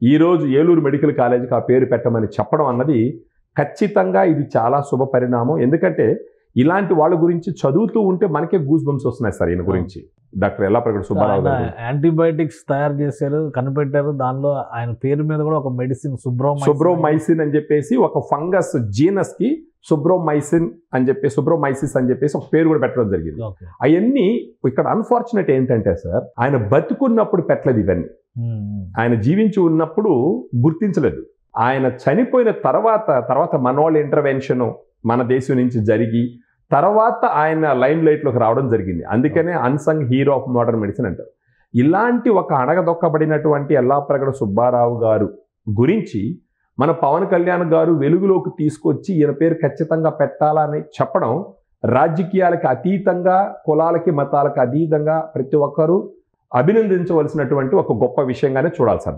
ఈరోజు ఏలూరు మెడికల్ కాలేజీకి ఆ పేరు పెట్టమని చెప్పడం అన్నది ఖచ్చితంగా ఇది చాలా శుభ పరిణామం. ఎందుకంటే ఇలాంటి వాళ్ళ గురించి చదువుతూ ఉంటే మనకే గూస్ బంప్స్ వస్తున్నాయి సార్ ఈయన గురించి. డాక్టర్ ఎల్లాప్రగడ సుబ్బారావు గారు యాంటీబయాటిక్స్ తయారు చేశారు, కనిపెట్టారు. దానిలో ఆయన పేరు మీద కూడా ఒక మెడిసిన్ సుబ్రోమైసిన్ అని చెప్పేసి ఒక ఫంగస్ జీనస్ కి సుబ్రోమైసిన్ అని చెప్పి సుబ్రోమైసిస్ అని చెప్పేసి ఒక పేరు కూడా పెట్టడం జరిగింది. అవన్నీ ఇక్కడ అన్ఫార్చునేట్ ఏంటంటే సార్, ఆయన బతుకున్నప్పుడు పెట్టలేదు ఇవన్నీ. ఆయన జీవించి ఉన్నప్పుడు గుర్తించలేదు. ఆయన చనిపోయిన తర్వాత మనోళ్ళ ఇంటర్వెన్షన్ మన దేశం నుంచి జరిగి తర్వాత ఆయన లైమ్ లైట్లోకి రావడం జరిగింది. అందుకనే unsung hero of modern medicine అంటారు. ఇలాంటి ఒక అణగదొక్కబడినటువంటి ఎల్లాప్రగడ సుబ్బారావు గారు గురించి మన పవన్ కళ్యాణ్ గారు వెలుగులోకి తీసుకొచ్చి ఈయన పేరు ఖచ్చితంగా పెట్టాలని చెప్పడం రాజకీయాలకి అతీతంగా, కులాలకి మతాలకి అతీతంగా ప్రతి ఒక్కరూ అభినందించవలసినటువంటి ఒక గొప్ప విషయంగానే చూడాలి సార్.